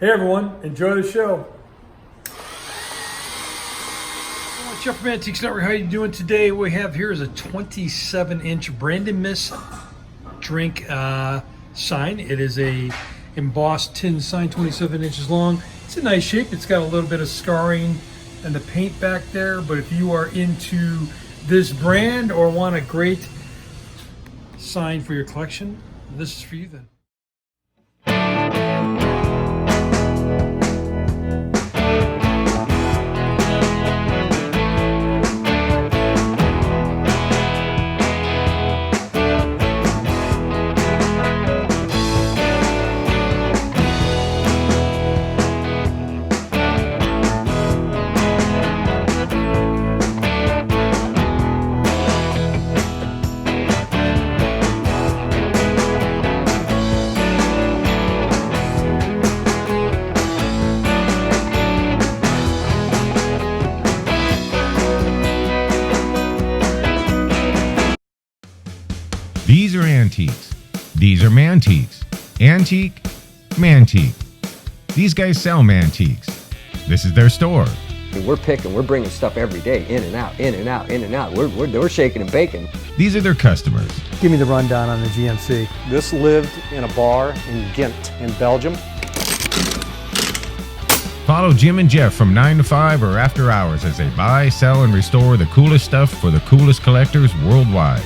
Hey everyone, enjoy the show. Jeff from Mantiques Network, how you doing today? What we have here is a 27-inch Brandimist drink sign. It is a embossed tin sign, 27 inches long. It's a nice shape. It's got a little bit of scarring and the paint back there, but if you are into this brand or want a great sign for your collection, this is for you then. These are antiques. These are mantiques. Antique, mantique. These guys sell mantiques. This is their store. We're bringing stuff every day, in and out, in and out, in and out. We're shaking and baking. These are their customers. Give me the rundown on the GMC. This lived in a bar in Ghent, in Belgium. Follow Jim and Jeff from 9 to 5 or after hours as they buy, sell, and restore the coolest stuff for the coolest collectors worldwide.